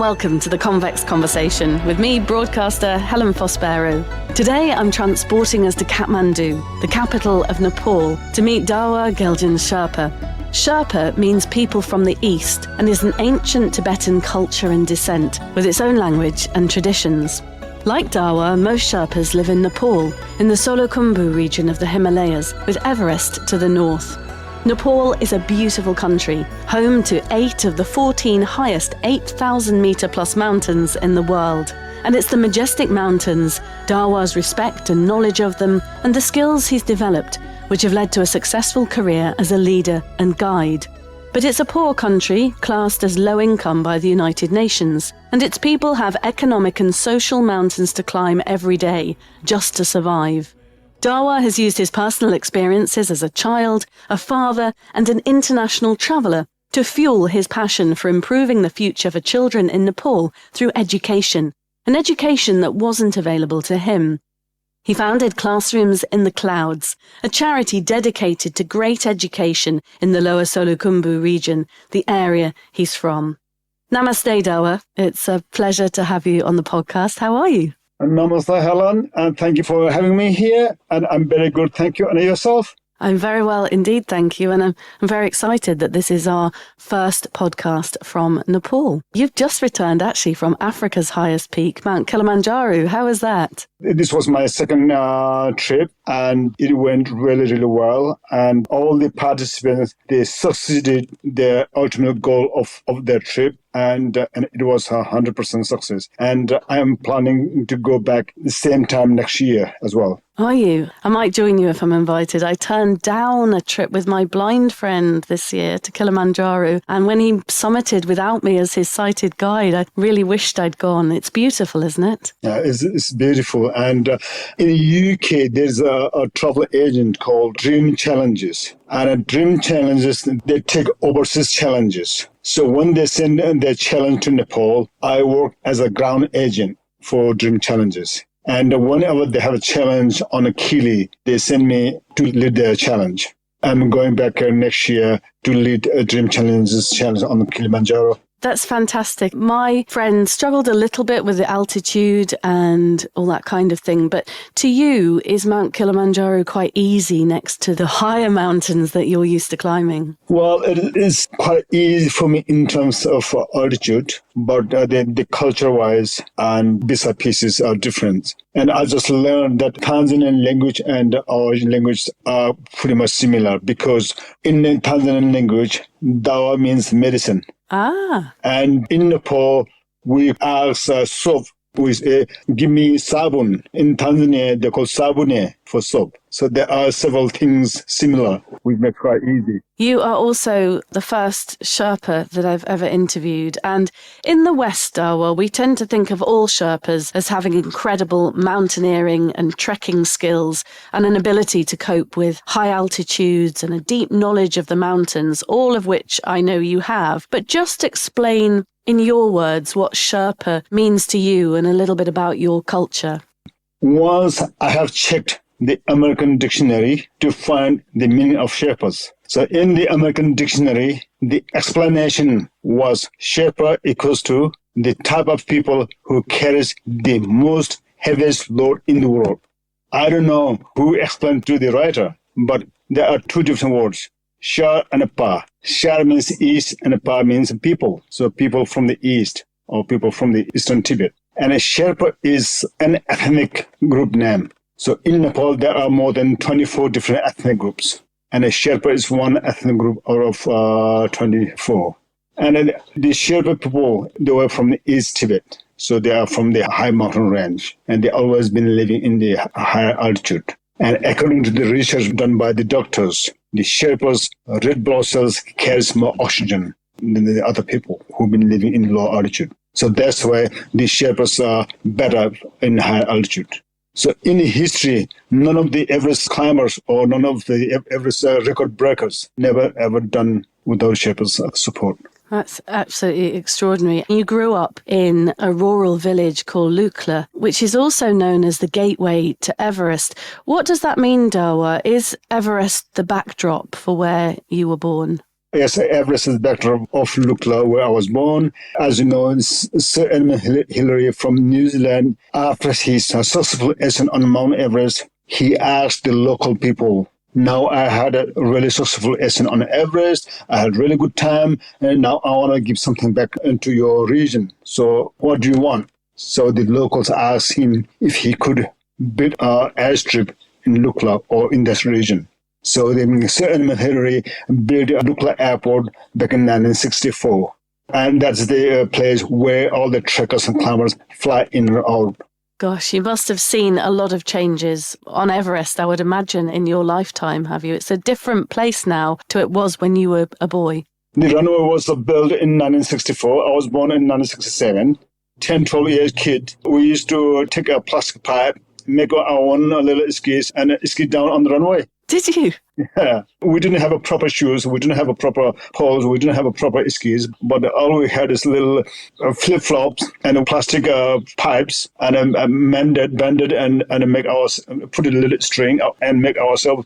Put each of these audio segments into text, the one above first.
welcome to the Convex Conversation with me, broadcaster Helen Fospero. Today I'm transporting us to Kathmandu, the capital of Nepal, to meet Dawa Geljen Sherpa. Sherpa means people from the east and is an ancient Tibetan culture and descent with its own language and traditions. Like Dawa, most Sherpas live in Nepal, in the Solukhumbu region of the Himalayas, with Everest to the north. Nepal is a beautiful country, home to 8 of the 14 highest 8,000-metre-plus mountains in the world. And it's the majestic mountains, Dawa's respect and knowledge of them, and the skills he's developed, which have led to a successful career as a leader and guide. But it's a poor country, classed as low income by the United Nations, and its people have economic and social mountains to climb every day, just to survive. Dawa has used his personal experiences as a child, a father, and an international traveller to fuel his passion for improving the future for children in Nepal through education, an education that wasn't available to him. He founded Classrooms in the Clouds, a charity dedicated to great education in the lower Solukhumbu region, the area he's from. Namaste, Dawa. It's a pleasure to have you on the podcast. How are you? Namaste, Helen, and thank you for having me here. And I'm very good, thank you. And yourself? I'm very well indeed, thank you. And I'm very excited that this is our first podcast from Nepal. You've just returned actually from Africa's highest peak, Mount Kilimanjaro. How was that? This was my second trip, and it went really, really well. And all the participants, they succeeded their ultimate goal of their trip. And it was 100% success. And I am planning to go back the same time next year as well. Are you? I might join you if I'm invited. I turned down a trip with my blind friend this year to Kilimanjaro. And when he summited without me as his sighted guide, I really wished I'd gone. It's beautiful, isn't it? Yeah, it's beautiful. And in the UK, there's a travel agent called Dream Challenges. And Dream Challenges, they take overseas challenges. So when they send their challenge to Nepal, I work as a ground agent for Dream Challenges. And whenever they have a challenge on a Kili, they send me to lead their challenge. I'm going back next year to lead a Dream Challenges challenge on the Kilimanjaro. That's fantastic. My friend struggled a little bit with the altitude and all that kind of thing. But to you, is Mount Kilimanjaro quite easy next to the higher mountains that you're used to climbing? Well, it is quite easy for me in terms of altitude, but the culture-wise and besides pieces are different. And I just learned that Tanzanian language and our language are pretty much similar because in the Tanzanian language, Dawa means medicine. Ah. And in Nepal, we ask soap with give me sabun. In Tanzania, they call sabune for soap. So there are several things similar, which make it quite easy. You are also the first Sherpa that I've ever interviewed. And in the West, Dawa, we tend to think of all Sherpas as having incredible mountaineering and trekking skills and an ability to cope with high altitudes and a deep knowledge of the mountains, all of which I know you have. But just explain in your words what Sherpa means to you and a little bit about your culture. Once I have checked the American dictionary to find the meaning of Sherpas. So in the American dictionary, the explanation was Sherpa equals to the type of people who carries the most heaviest load in the world. I don't know who explained to the writer, but there are two different words, Shar and Pa. Shar means east and Pa means people. So people from the east or people from the eastern Tibet. And a Sherpa is an ethnic group name. So in Nepal, there are more than 24 different ethnic groups. And a Sherpa is one ethnic group out of 24. And the Sherpa people, they were from the East Tibet. So they are from the high mountain range. And they've always been living in the higher altitude. And according to the research done by the doctors, the Sherpas' red blood cells carries more oxygen than the other people who've been living in low altitude. So that's why the Sherpas are better in high altitude. So in history, none of the Everest climbers or none of the Everest record breakers never ever done without Sherpa's support. That's absolutely extraordinary. You grew up in a rural village called Lukla, which is also known as the gateway to Everest. What does that mean, Dawa? Is Everest the backdrop for where you were born? Yes, Everest is the backdrop of Lukla, where I was born. As you know, Sir Edmund Hillary from New Zealand, after his successful ascent on Mount Everest, he asked the local people, now I had a really successful ascent on Everest. I had really good time, and now I want to give something back into your region. So what do you want? So the locals asked him if he could build an airstrip in Lukla or in this region. So Sir Edmund Hillary built Lukla Airport back in 1964. And that's the place where all the trekkers and climbers fly in and out. Gosh, you must have seen a lot of changes on Everest, I would imagine, in your lifetime, have you? It's a different place now to it was when you were a boy. The runway was built in 1964. I was born in 1967. 10, 12 years kid. We used to take a plastic pipe, make our own little skis and ski down on the runway. Did you? Yeah. We didn't have a proper shoes. We didn't have a proper poles. We didn't have a proper skis. But all we had is little flip-flops and plastic pipes and banded and make put a little string and make ourselves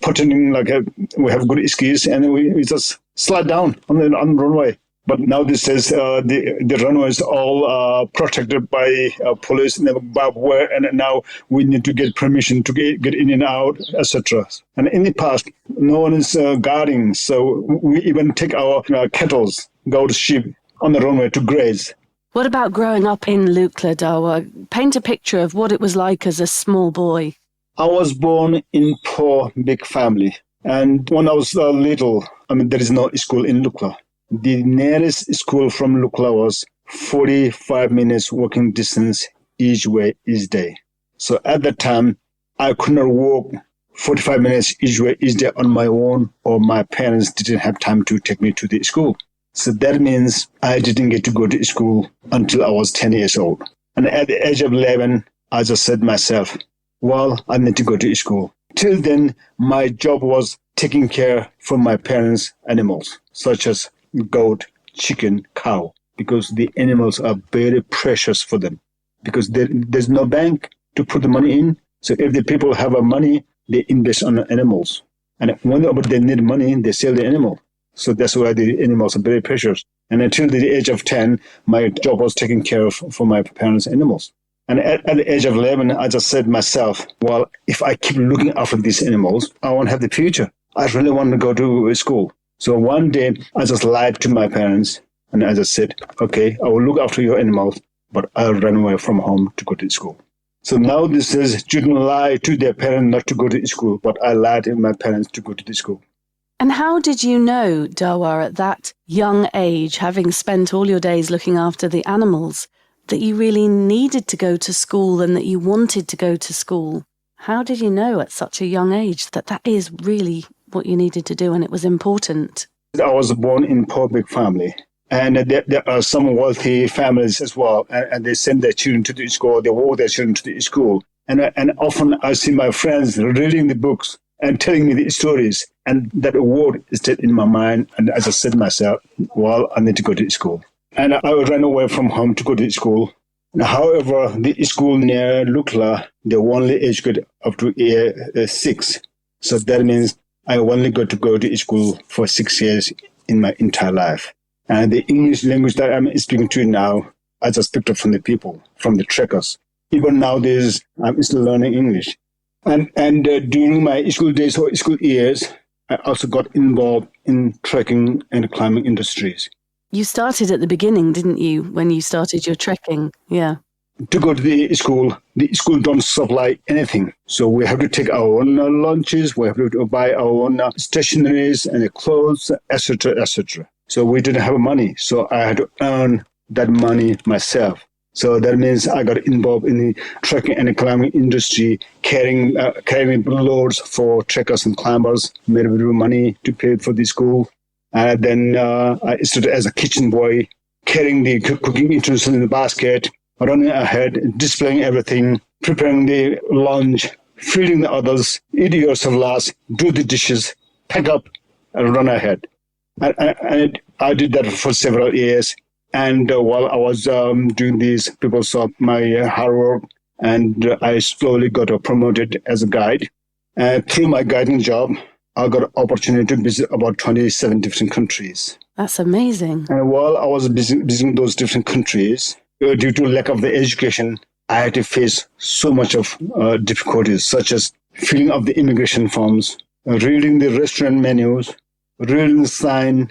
pretending like we have good skis and we just slide down on the runway. But now this is the runway is all protected by police and barbed wire, and now we need to get permission to get in and out, etc. And in the past, no one is guarding, so we even take our kettles, goat sheep on the runway to graze. What about growing up in Lukla, Dawa? Paint a picture of what it was like as a small boy. I was born in poor, big family, and when I was little, there is no school in Lukla. The nearest school from Lukla was 45 minutes walking distance each way each day. So at that time, I could not walk 45 minutes each way each day on my own, or my parents didn't have time to take me to the school. So that means I didn't get to go to school until I was 10 years old. And at the age of 11, I just said myself, well, I need to go to school. Till then, my job was taking care for my parents' animals, such as goat, chicken, cow, because the animals are very precious for them, because there's no bank to put the money in. So if the people have money, they invest on the animals. And whenever they need money, they sell the animal. So that's why the animals are very precious. And until the age of 10, my job was taking care of for my parents' animals. And at the age of 11, I just said myself, well, if I keep looking after these animals, I won't have the future. I really want to go to school. So one day, I just lied to my parents, and I just said, okay, I will look after your animals, but I'll run away from home to go to school. So now this says, children lie to their parents not to go to school, but I lied to my parents to go to the school. And how did you know, Dawa, at that young age, having spent all your days looking after the animals, that you really needed to go to school and that you wanted to go to school? How did you know at such a young age that that is really what you needed to do and it was important? I was born in a poor big family, and there are some wealthy families as well, and they send their children to the school, they walk their children to the school. And often I see my friends reading the books and telling me the stories, and that word is still in my mind, and I just said to myself, well, I need to go to school. And I ran away from home to go to school. However, the school near Lukla, they only educate up to year 6. So that means I only got to go to school for 6 years in my entire life. And the English language that I'm speaking to now, I just picked up from the people, from the trekkers. Even nowadays, I'm still learning English. And during my school days or school years, I also got involved in trekking and climbing industries. You started at the beginning, didn't you, when you started your trekking? Yeah. To go to the school don't supply anything. So we have to take our own lunches, we have to buy our own stationaries and clothes, etc., etc. So we didn't have money. So I had to earn that money myself. So that means I got involved in the trekking and climbing industry, carrying loads for trekkers and climbers, made a bit of money to pay for the school. And then I started as a kitchen boy, carrying the cooking utensils in the basket, running ahead, displaying everything, preparing the lunch, feeding the others, eat yourself last, do the dishes, pack up, and run ahead. And I did that for several years. And while I was doing this, people saw my hard work, and I slowly got promoted as a guide. Through my guiding job, I got an opportunity to visit about 27 different countries. That's amazing. And while I was visiting those different countries, due to lack of the education, I had to face so much of difficulties, such as filling up the immigration forms, reading the restaurant menus, reading the sign,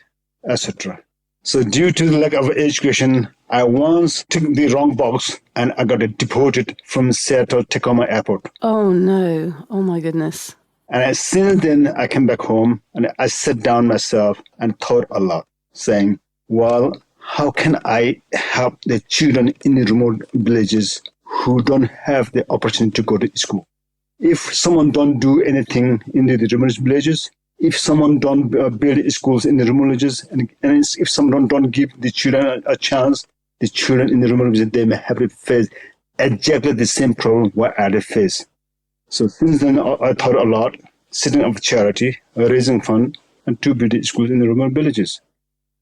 etc. So due to the lack of education, I once took the wrong box and I got deported from Seattle Tacoma Airport. Oh no. Oh my goodness. And since then, I came back home and I sat down myself and thought a lot, saying, well, how can I help the children in the remote villages who don't have the opportunity to go to school? If someone don't do anything in the remote villages, if someone don't build schools in the remote villages, and if someone don't give the children a chance, the children in the remote villages, they may have to face exactly the same problem what I face. So since then, I thought a lot, setting up a charity, raising fund, and to build schools in the remote villages.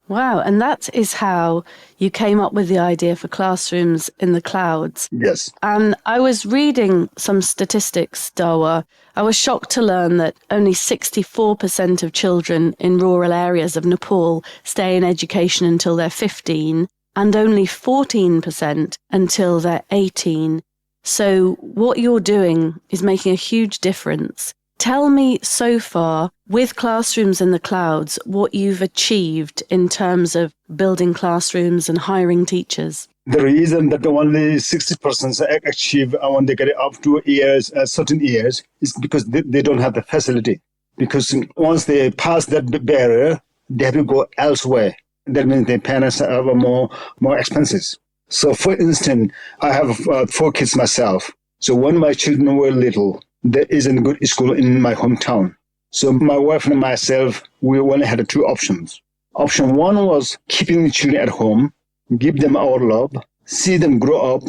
Wow. And that is how you came up with the idea for classrooms in the clouds. Yes. And I was reading some statistics, Dawa. I was shocked to learn that only 64% of children in rural areas of Nepal stay in education until they're 15, and only 14% until they're 18. So what you're doing is making a huge difference. Tell me so far, with classrooms in the clouds, what you've achieved in terms of building classrooms and hiring teachers. The reason that only 60% achieve when they get up to years, certain years, is because they don't have the facility. Because once they pass that barrier, they have to go elsewhere. That means their parents have more expenses. So, for instance, I have 4 kids myself. So when my children were little, there isn't a good school in my hometown. So my wife and myself, we only had 2 options. Option 1 was keeping the children at home, give them our love, see them grow up,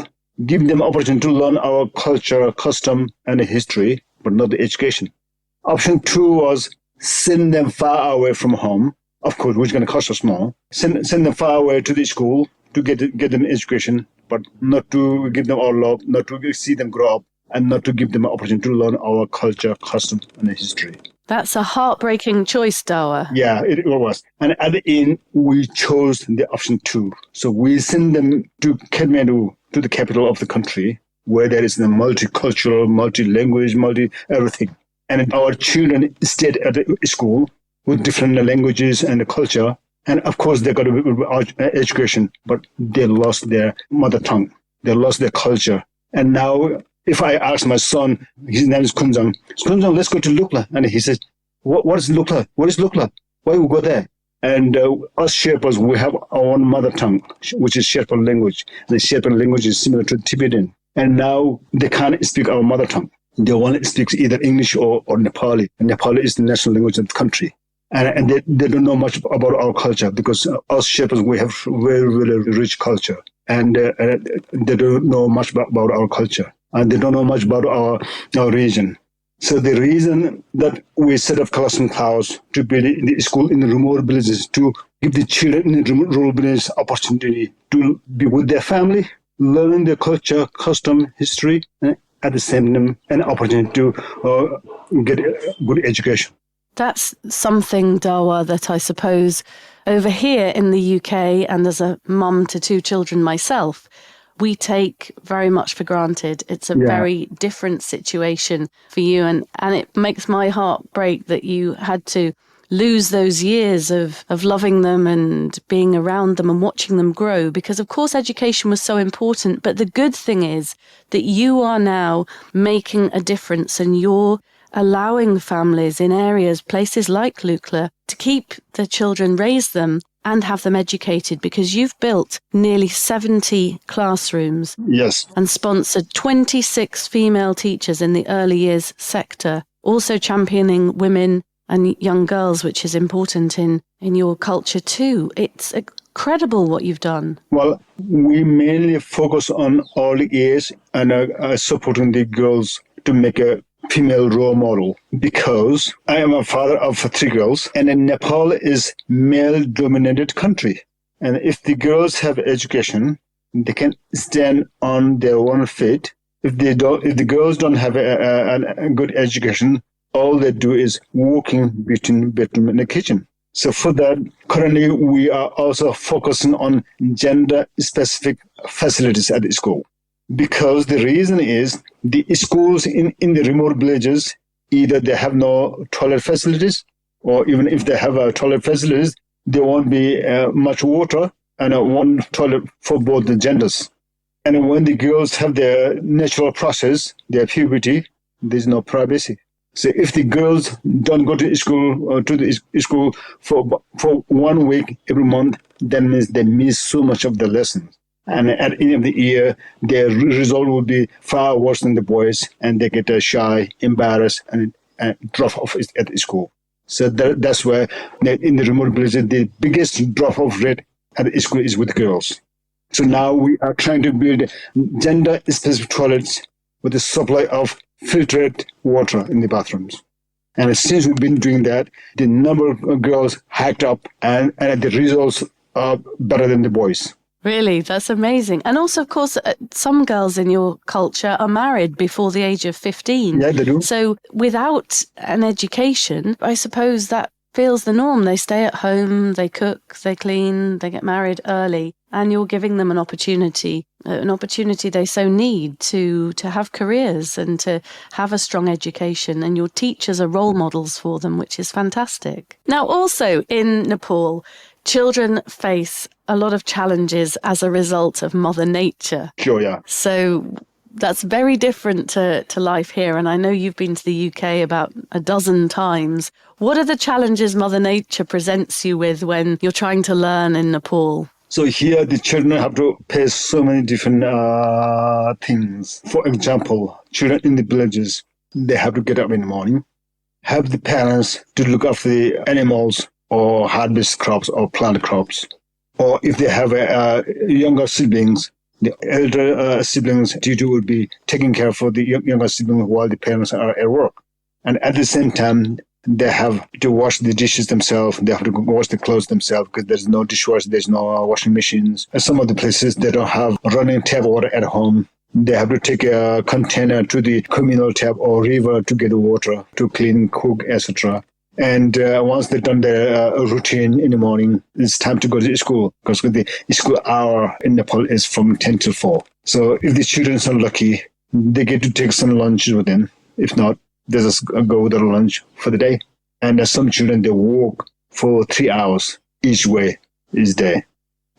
give them opportunity to learn our culture, custom, and history, but not the education. Option 2 was send them far away from home, of course, which is going to cost us more. Send them far away to the school to get them education, but not to give them our love, not to see them grow up, and not to give them an opportunity to learn our culture, custom, and history. That's a heartbreaking choice, Dawa. Yeah, it was. And at the end, we chose the option 2. So we send them to Kathmandu, to the capital of the country, where there is the multicultural, multi-language, multi-everything. And our children stayed at the school with different languages and culture. And of course, they got education, but they lost their mother tongue. They lost their culture. And now, if I ask my son, his name is Kunjang, let's go to Lukla. And he says, what is Lukla? What is Lukla? Why we go there? And us Sherpas, we have our own mother tongue, which is Sherpa language. The Sherpa language is similar to Tibetan. And now they can't speak our mother tongue. They only speak either English or Nepali. And Nepali is the national language of the country. And they don't know much about our culture, because us Sherpas, we have very, very rich culture. And they don't know much about our culture. And they don't know much about our region. So the reason that we set up classroom clouds to build the school in the remote villages, to give the children in the rural villages opportunity to be with their family, learn their culture, custom, history, and at the same time, an opportunity to get a good education. That's something, Dawa, that I suppose over here in the UK, and as a mum to 2 children myself, we take very much for granted. It's a very different situation for you. And it makes my heart break that you had to lose those years of loving them and being around them and watching them grow, because of course education was so important. But the good thing is that you are now making a difference, and you're allowing families in areas, places like Lukla, to keep their children, raise them, and have them educated, because you've built nearly 70 classrooms. Yes. And sponsored 26 female teachers in the early years sector, also championing women and young girls, which is important in your culture too. It's incredible what you've done. Well, we mainly focus on early years and supporting the girls to make a female role model, because I am a father of 3 girls, and in Nepal is male-dominated country. And if the girls have education, they can stand on their own feet. If the girls don't have a good education, all they do is walking between bedroom and the kitchen. So for that, currently we are also focusing on gender-specific facilities at the school. Because the reason is the schools in the remote villages, either they have no toilet facilities, or even if they have toilet facilities, there won't be much water and one toilet for both the genders. And when the girls have their natural process, their puberty, there's no privacy. So if the girls don't go to school or to the school for 1 week every month, that means they miss so much of the lessons. And at the end of the year, their result will be far worse than the boys, and they get shy, embarrassed, and drop off at the school. So that's where in the remote villages, the biggest drop off rate at the school is with girls. So now we are trying to build gender-specific toilets with the supply of filtered water in the bathrooms. And since we've been doing that, the number of girls hiked up and the results are better than the boys. Really, that's amazing. And also, of course, some girls in your culture are married before the age of 15. Yeah, they do. So without an education, I suppose that feels the norm. They stay at home, they cook, they clean, they get married early, and you're giving them an opportunity they so need to have careers and to have a strong education. And your teachers are role models for them, which is fantastic. Now, also in Nepal, children face a lot of challenges as a result of Mother Nature. Sure, yeah. So that's very different to life here. And I know you've been to the UK about a dozen times. What are the challenges Mother Nature presents you with when you're trying to learn in Nepal? So here the children have to face so many different things. For example, children in the villages, they have to get up in the morning, have the parents to look after the animals or harvest crops or plant crops. Or if they have younger siblings, the elder siblings' duty will be taking care for the younger siblings while the parents are at work. And at the same time, they have to wash the dishes themselves. They have to wash the clothes themselves because there's no dishwasher, there's no washing machines. And some of the places, they don't have running tap water at home. They have to take a container to the communal tap or river to get the water to clean, cook, etc. And once they've done their routine in the morning, it's time to go to school because the school hour in Nepal is from 10 to 4. So if the children are lucky, they get to take some lunch with them. If not, they just go without lunch for the day. And some children, they walk for 3 hours each way, each day.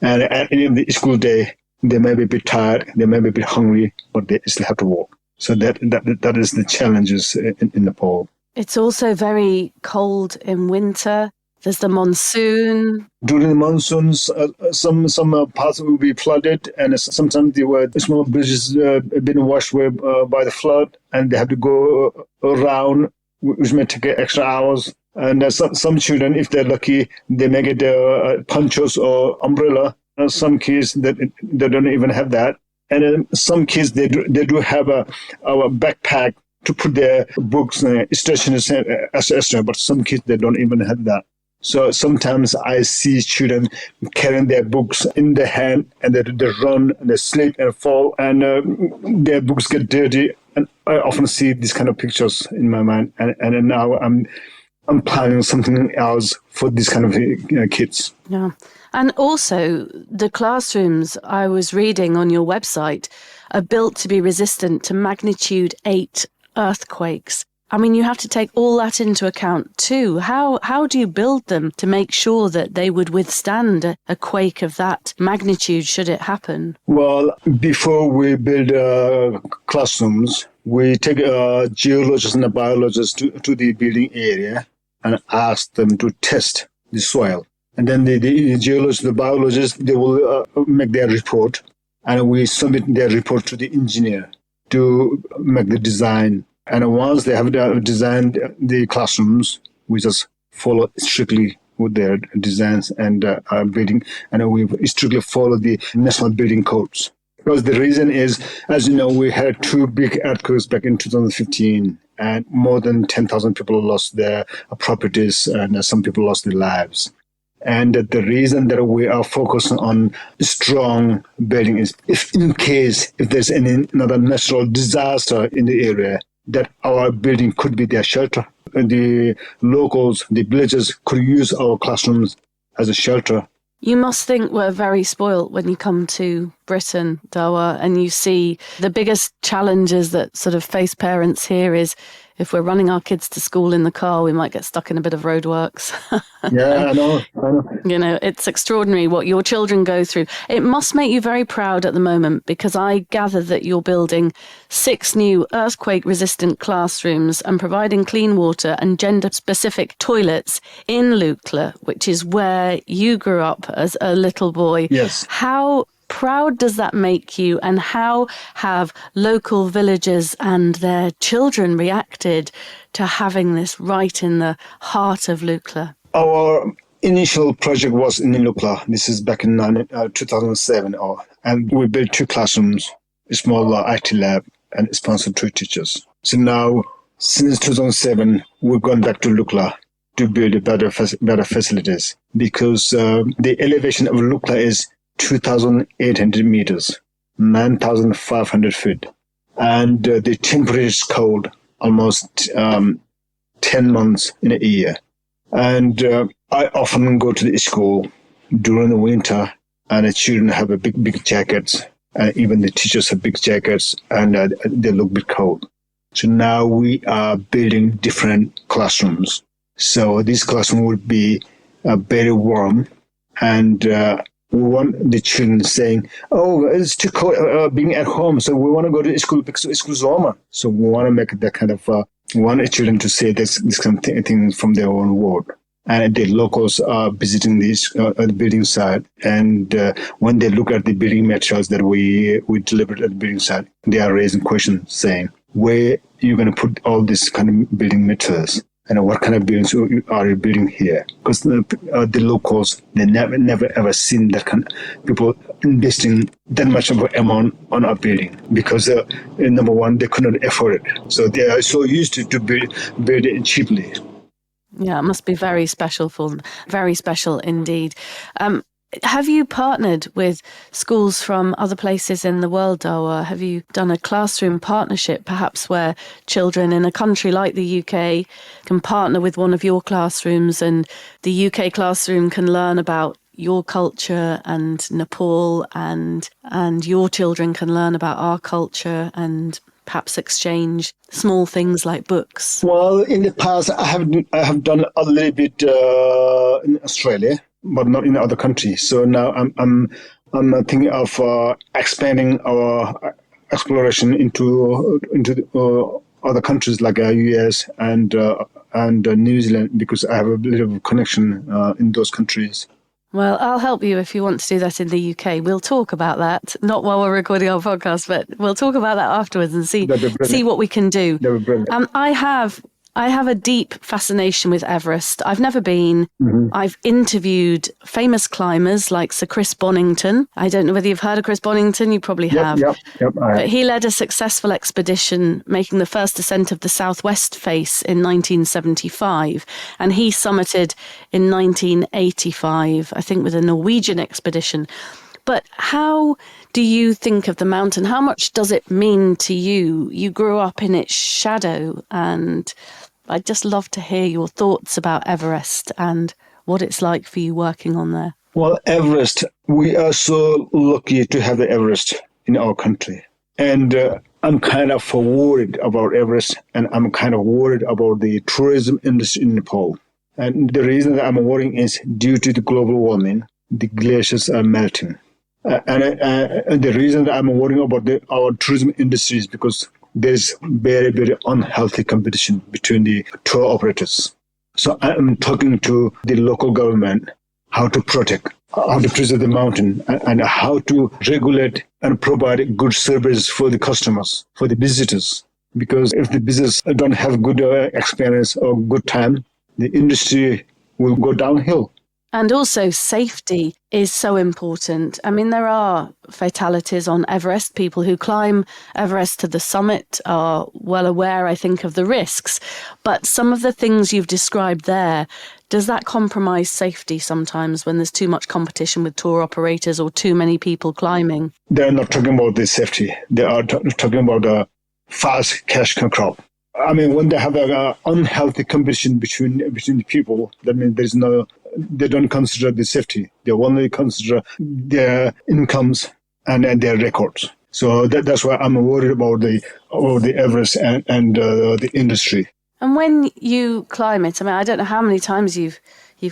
And at the end of the school day, they may be a bit tired, they may be a bit hungry, but they still have to walk. So that is the challenges in Nepal. It's also very cold in winter. There's the monsoon. During the monsoons, some parts will be flooded, and sometimes the small bridges have been washed away by the flood, and they have to go around, which may take extra hours. And some children, if they're lucky, they may get ponchos or umbrella. Some kids they don't even have that, and some kids they do have a backpack to put their books, stationery, etc. But some kids they don't even have that. So sometimes I see children carrying their books in their hand, and they run, and they slip and fall, and their books get dirty. And I often see these kind of pictures in my mind, and now I'm planning something else for these kind of kids. Yeah, and also the classrooms I was reading on your website are built to be resistant to magnitude 8 earthquakes. I mean, you have to take all that into account too. How do you build them to make sure that they would withstand a quake of that magnitude should it happen? Well, before we build classrooms, we take geologists and biologists to the building area and ask them to test the soil. And then the geologists, the biologists, they will make their report, and we submit their report to the engineer to make the design. And once they have designed the classrooms, we just follow strictly with their designs and building, and we strictly follow the national building codes. Because the reason is, as you know, we had 2 big earthquakes back in 2015, and more than 10,000 people lost their properties, and some people lost their lives. And the reason that we are focusing on strong building is if there's another natural disaster in the area, that our building could be their shelter. The locals, the villagers could use our classrooms as a shelter. You must think we're very spoilt when you come to Britain, Dawa, and you see the biggest challenges that sort of face parents here is if we're running our kids to school in the car, we might get stuck in a bit of roadworks. Yeah, I know. You know, it's extraordinary what your children go through. It must make you very proud at the moment because I gather that you're building 6 new earthquake-resistant classrooms and providing clean water and gender-specific toilets in Lukla, which is where you grew up as a little boy. Yes. How proud does that make you, and how have local villagers and their children reacted to having this right in the heart of Lukla? Our initial project was in Lukla. This is back in 2007. And we built 2 classrooms, a small IT lab, and sponsored 2 teachers. So now, since 2007, we've gone back to Lukla to build better facilities because the elevation of Lukla is 2,800 meters, 9,500 feet. And the temperature is cold, almost 10 months in a year. And I often go to the school during the winter, and the children have a big jackets, and even the teachers have big jackets, and they look a bit cold. So now we are building different classrooms. So this classroom would be very warm, and we want the children saying, "Oh, it's too cold being at home, so we want to go to school because school is warmer." So we want to make that kind of want the children to say this kind of thing from their own word. And the locals are visiting this the building site, and when they look at the building materials that we delivered at the building site, they are raising questions saying, "Where are you going to put all this kind of building materials? And what kind of buildings are you building here?" Because the locals, they never ever seen that kind of people investing that much of an amount on a building because number one, they could not afford it. So they are so used to build it cheaply. Yeah, it must be very special for them. Very special indeed. Have you partnered with schools from other places in the world, Dawa? Have you done a classroom partnership, perhaps where children in a country like the UK can partner with one of your classrooms and the UK classroom can learn about your culture and Nepal and your children can learn about our culture and perhaps exchange small things like books? Well, in the past, I have done a little bit in Australia, but not in other countries. So now I'm thinking of expanding our exploration into other countries like US and New Zealand because I have a little connection in those countries. Well, I'll help you if you want to do that in the UK. We'll talk about that, not while we're recording our podcast, but we'll talk about that afterwards and see what we can do. That'd be brilliant. I have a deep fascination with Everest. I've never been. Mm-hmm. I've interviewed famous climbers like Sir Chris Bonington. I don't know whether you've heard of Chris Bonington. You probably have. Yep. But he led a successful expedition making the first ascent of the southwest face in 1975. And he summited in 1985, I think, with a Norwegian expedition. But how do you think of the mountain? How much does it mean to you? You grew up in its shadow, and I'd just love to hear your thoughts about Everest and what it's like for you working on there. Well, Everest, we are so lucky to have the Everest in our country. And I'm kind of worried about Everest, and I'm kind of worried about the tourism industry in Nepal. And the reason that I'm worrying is due to the global warming, the glaciers are melting. And the reason that I'm worrying about our tourism industry is because there's very, very unhealthy competition between the tour operators. So I'm talking to the local government how to protect, how to preserve the mountain, and how to regulate and provide good service for the customers, for the visitors. Because if the visitors don't have good experience or good time, the industry will go downhill. And also safety is so important. I mean, there are fatalities on Everest. People who climb Everest to the summit are well aware, I think, of the risks. But some of the things you've described there, does that compromise safety sometimes when there's too much competition with tour operators or too many people climbing? They're not talking about the safety. They are talking about the fast cash crop. I mean, when they have a unhealthy competition between the people, that means they don't consider the safety. They only consider their incomes and their records. So that's why I'm worried about the Everest and the industry. And when you climb it, I mean, I don't know how many times you've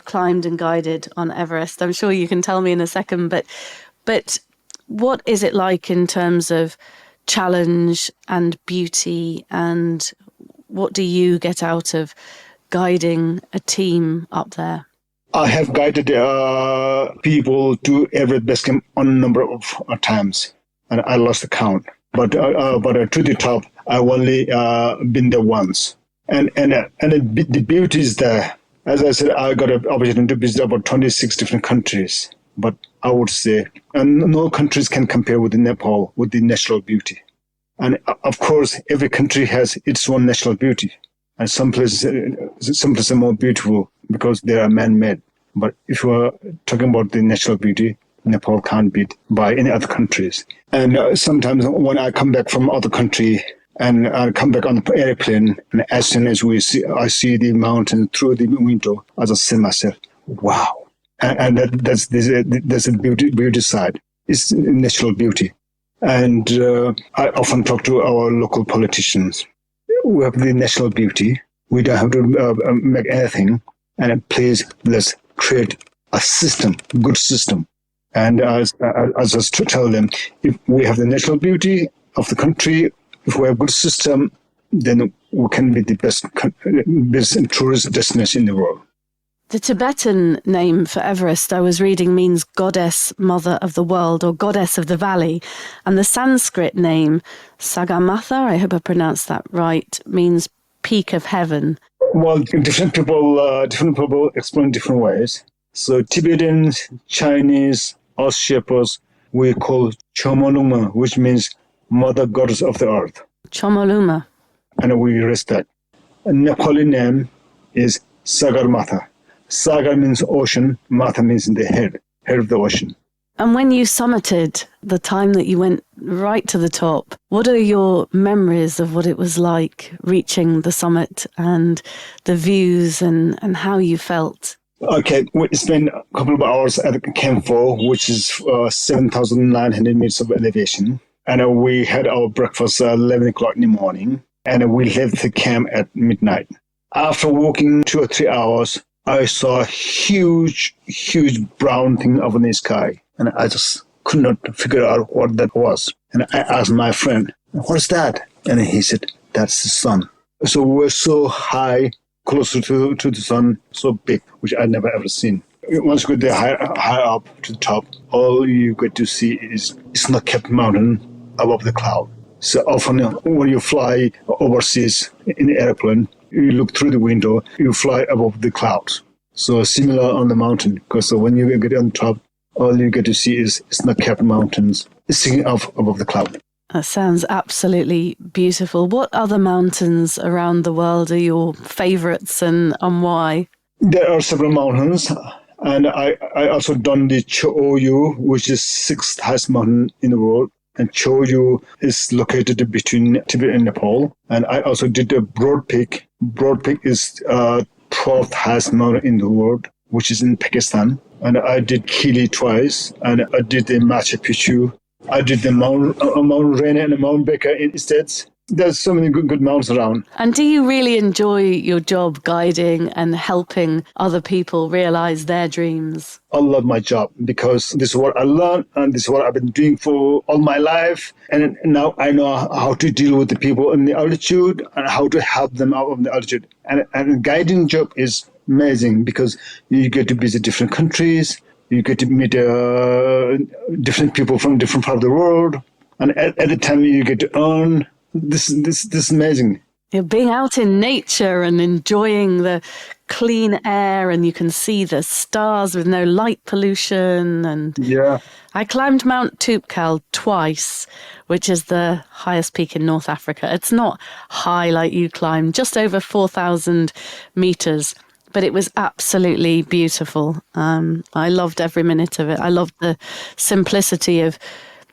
climbed and guided on Everest. I'm sure you can tell me in a second, but what is it like in terms of challenge and beauty, and what do you get out of guiding a team up there? I have guided people to Everest Base Camp on a number of times, and I lost the count. But to the top, I only been there once, and the beauty is there. As I said, I got an opportunity to visit about 26 different countries. But I would say, and no countries can compare with Nepal with the natural beauty. And of course, every country has its own natural beauty, and some places are more beautiful because they are man-made. But if you are talking about the natural beauty, Nepal can't beat by any other countries. And sometimes when I come back from other country and I come back on the airplane, and as soon as I see the mountain through the window, I just say myself, wow. And that's the beauty side. It's natural beauty. And I often talk to our local politicians. We have the natural beauty. We don't have to make anything. And please, let's create a system, good system. And as just to tell them, if we have the natural beauty of the country, if we have good system, then we can be the best tourist destination in the world. The Tibetan name for Everest, I was reading, means goddess, mother of the world, or goddess of the valley. And the Sanskrit name, Sagarmatha, I hope I pronounced that right, means peak of heaven. Well, different people explain different ways. So Tibetans, Chinese, us Sherpas, we call Chomolungma, which means mother goddess of the earth. Chomolungma. And we rest that. A Nepali name is Sagarmatha. Sagar means ocean, Matha means the head of the ocean. And when you summited, the time that you went right to the top, what are your memories of what it was like reaching the summit and the views and how you felt? Okay, we spent a couple of hours at Camp 4, which is 7,900 meters of elevation. And we had our breakfast at 11 o'clock in the morning. And we left the camp at midnight. After walking 2 or 3 hours, I saw a huge brown thing over the sky. And I just could not figure out what that was. And I asked my friend, what is that? And he said, that's the sun. So we were so high, closer to the sun, so big, which I'd never ever seen. Once you go there high up to the top, all you get to see is snow-capped mountain above the cloud. So often when you fly overseas in the airplane, you look through the window, you fly above the clouds. So similar on the mountain, because when you get on top, all you get to see is snow-capped mountains sticking up above the cloud. That sounds absolutely beautiful. What other mountains around the world are your favourites and why? There are several mountains, and I also done the Cho-Oyu, which is 6th highest mountain in the world. And Cho-Oyu is located between Tibet and Nepal. And I also did the Broad Peak. Broad Peak is 12th highest mountain in the world, which is in Pakistan. And I did Kili twice, and I did the Machu Picchu. I did the Mount Rainier and Mount Baker in states. There's so many good mountains around. And do you really enjoy your job guiding and helping other people realize their dreams? I love my job because this is what I learned and this is what I've been doing for all my life. And now I know how to deal with the people in the altitude and how to help them out of the altitude. And guiding job is amazing because you get to visit different countries. You get to meet different people from different parts of the world. And at the time you get to earn. This is amazing. You're being out in nature and enjoying the clean air, and you can see the stars with no light pollution. And yeah, I climbed Mount Toubkal twice, which is the highest peak in North Africa. It's not high like you climbed, just over 4,000 meters. But it was absolutely beautiful. I loved every minute of it. I loved the simplicity of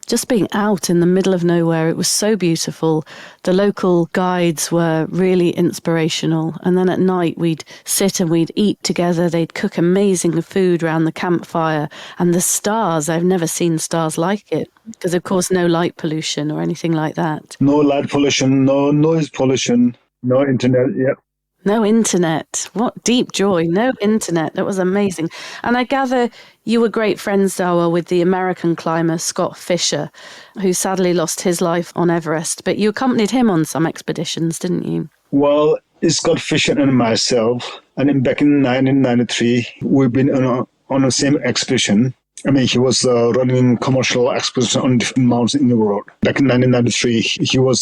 Just being out in the middle of nowhere, it was so beautiful. The local guides were really inspirational. And then at night we'd sit and we'd eat together. They'd cook amazing food around the campfire. And the stars, I've never seen stars like it. Because of course no light pollution or anything like that. No light pollution, no noise pollution, no internet. Yeah. No internet. What deep joy. No internet. That was amazing. And I gather you were great friends, Dawa, with the American climber Scott Fisher, who sadly lost his life on Everest. But you accompanied him on some expeditions, didn't you? Well, it's Scott Fisher and myself. And back in 1993, we've been on the same expedition. I mean, he was running commercial expeditions on different mountains in the world. Back in 1993, he was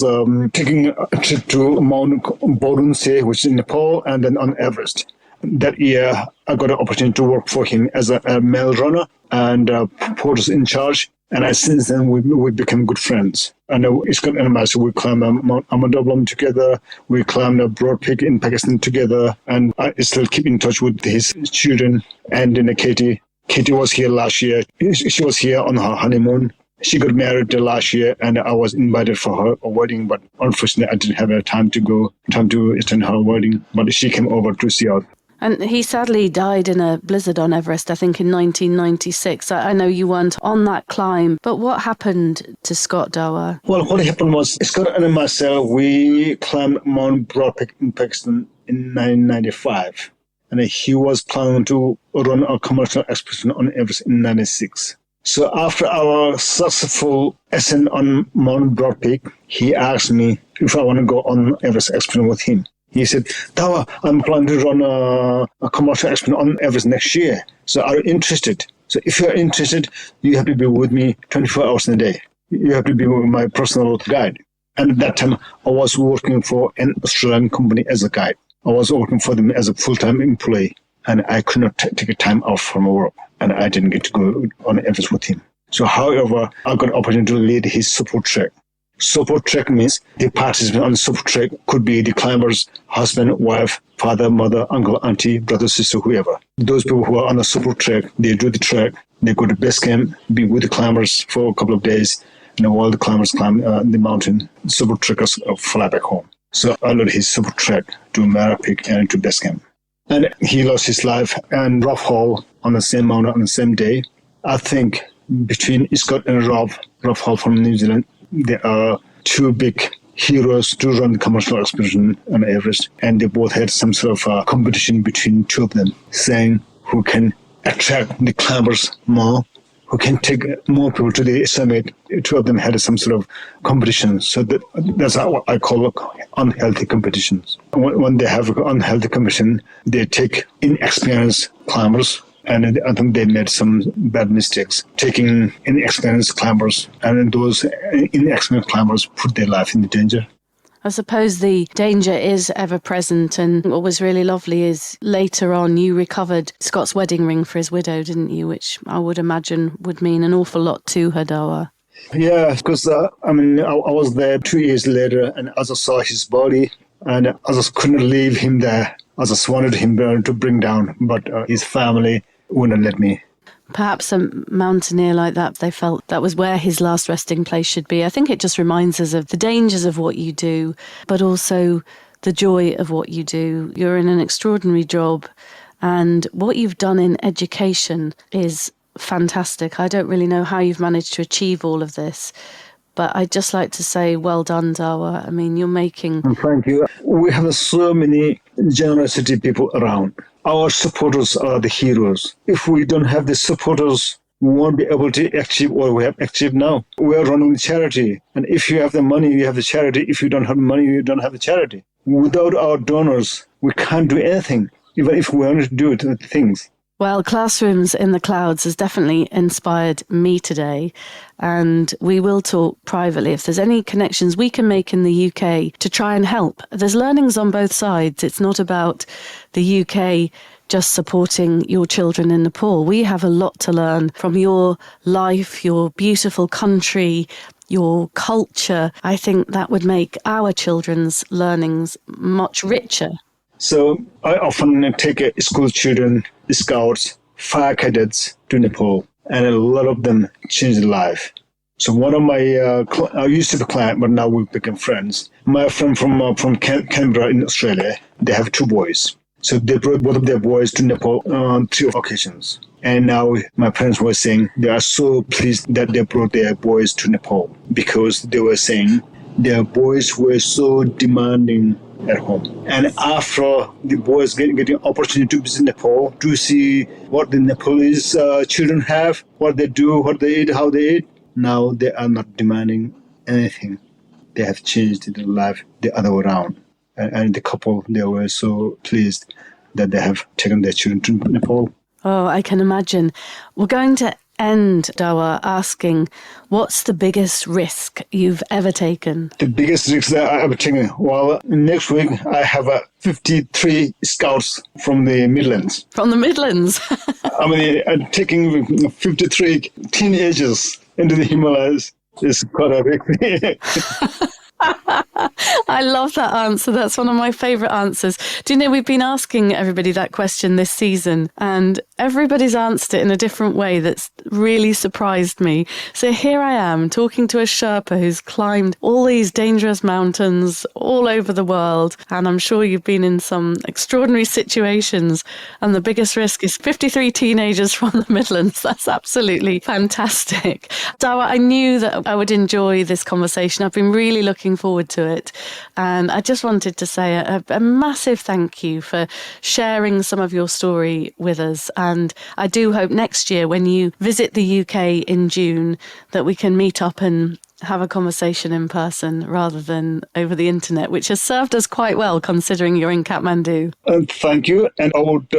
taking a trip to Mount Borunse, which is in Nepal, and then on Everest. That year, I got an opportunity to work for him as a male runner and porters in charge. And since then, we became good friends. And Scott and myself, we climbed Mount Amadablam together. We climbed a Broad Peak in Pakistan together. And I still keep in touch with his children and Katie. Katie was here last year. She was here on her honeymoon. She got married last year, and I was invited for her wedding, but unfortunately, I didn't have time to attend her wedding. But she came over to see her. And he sadly died in a blizzard on Everest, I think, in 1996. I know you weren't on that climb, but what happened to Scott, Dawa? Well, what happened was Scott and myself, we climbed Mount Broad Peak in Pakistan in 1995. And he was planning to run a commercial expedition on Everest in 1996. So after our successful ascent on Mount Broad Peak, he asked me if I want to go on Everest expedition with him. He said, Dawa, I'm planning to run a commercial expedition on Everest next year. So are you interested? So if you're interested, you have to be with me 24 hours a day. You have to be my personal guide. And at that time, I was working for an Australian company as a guide. I was working for them as a full-time employee, and I could not take a time off from work, and I didn't get to go on Everest with him. So, however, I got an opportunity to lead his support trek. Support trek means the participant on the support trek could be the climber's husband, wife, father, mother, uncle, auntie, brother, sister, whoever. Those people who are on the support trek, they do the trek, they go to base camp, be with the climbers for a couple of days, and while the climbers climb the mountain, the support trekkers fly back home. So I led his support trek to Mara Peak and to base camp. And he lost his life and Rough Hall on the same mountain on the same day. I think between Scott and Rough Hall from New Zealand, there are two big heroes to run the commercial expedition on Everest. And they both had some sort of competition between two of them, saying who can attract the climbers more, who can take more people to the summit. Two of them had some sort of competition. So that's what I call unhealthy competitions. When they have unhealthy competition, they take inexperienced climbers, and I think they made some bad mistakes, taking inexperienced climbers, and those inexperienced climbers put their life in danger. I suppose the danger is ever present, and what was really lovely is later on you recovered Scott's wedding ring for his widow, didn't you? Which I would imagine would mean an awful lot to her, Dawa. Yeah, because I was there 2 years later, and I just saw his body, and I just couldn't leave him there. I just wanted him to bring down, but his family wouldn't let me. Perhaps a mountaineer like that, they felt that was where his last resting place should be. I think it just reminds us of the dangers of what you do, but also the joy of what you do. You're in an extraordinary job, and what you've done in education is fantastic. I don't really know how you've managed to achieve all of this, but I'd just like to say well done, Dawa. I mean, you're making... Thank you. We have so many generosity people around. Our supporters are the heroes. If we don't have the supporters, we won't be able to achieve what we have achieved now. We are running the charity. And if you have the money, you have the charity. If you don't have money, you don't have the charity. Without our donors, we can't do anything, even if we wanted to do things. Well, Classrooms in the Clouds has definitely inspired me today, and we will talk privately if there's any connections we can make in the UK to try and help. There's learnings on both sides. It's not about the UK just supporting your children in Nepal. We have a lot to learn from your life, your beautiful country, your culture. I think that would make our children's learnings much richer. So I often take school children, scouts, fire cadets to Nepal, and a lot of them change their life. So one of my, I used to be a client, but now we've become friends. My friend from Canberra in Australia, they have 2 boys. So they brought both of their boys to Nepal on 3 occasions. And now my parents were saying they are so pleased that they brought their boys to Nepal because they were saying their boys were so demanding at home. And after the boys getting opportunity to visit Nepal, to see what the Nepalese children have, what they do, what they eat, how they eat, now they are not demanding anything. They have changed their life the other way around. And the couple, they were so pleased that they have taken their children to Nepal. Oh, I can imagine. We're going to end, Dawa, asking, what's the biggest risk you've ever taken? The biggest risk that I've ever taken, well, next week I have 53 scouts from the Midlands. From the Midlands? I mean, I'm taking 53 teenagers into the Himalayas. It's quite a risk. I love that answer. That's one of my favourite answers. Do you know, we've been asking everybody that question this season and everybody's answered it in a different way that's really surprised me. So here I am talking to a Sherpa who's climbed all these dangerous mountains all over the world. And I'm sure you've been in some extraordinary situations. And the biggest risk is 53 teenagers from the Midlands. That's absolutely fantastic. Dawa, I knew that I would enjoy this conversation. I've been really looking forward to it. And I just wanted to say a massive thank you for sharing some of your story with us. And I do hope next year when you visit the UK in June that we can meet up and have a conversation in person rather than over the internet, which has served us quite well considering you're in Kathmandu. Thank you. And I would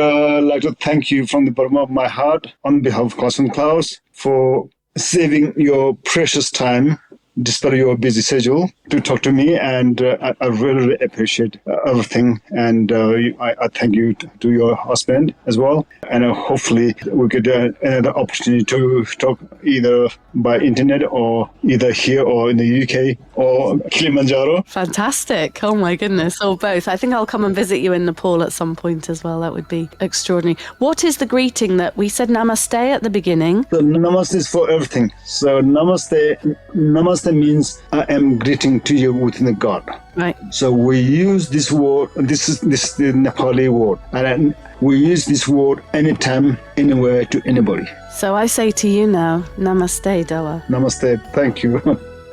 like to thank you from the bottom of my heart on behalf of Cosmic Clouds for saving your precious time despite your busy schedule, to talk to me. And I really appreciate everything. And I thank you to your husband as well. And hopefully we get another opportunity to talk either by internet or either here or in the UK or Kilimanjaro. Fantastic. Oh my goodness. Or both. I think I'll come and visit you in Nepal at some point as well. That would be extraordinary. What is the greeting that we said namaste at the beginning? So namaste is for everything. So namaste means I am greeting to you within the God. Right. So we use this word, this is the Nepali word. And we use this word anytime, anywhere to anybody. So I say to you now, namaste, Dawa. Namaste. Thank you.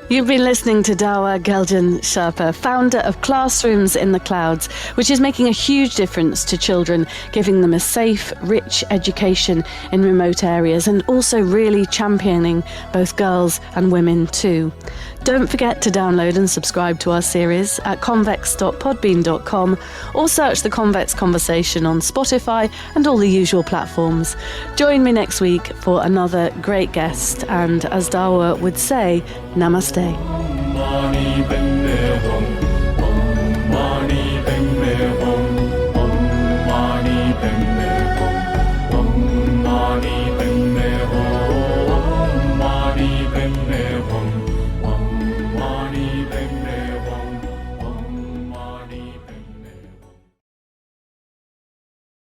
You've been listening to Dawa Geljen Sherpa, founder of Classrooms in the Clouds, which is making a huge difference to children, giving them a safe, rich education in remote areas and also really championing both girls and women too. Don't forget to download and subscribe to our series at convex.podbean.com or search The Convex Conversation on Spotify and all the usual platforms. Join me next week for another great guest and, as Dawa would say, namaste.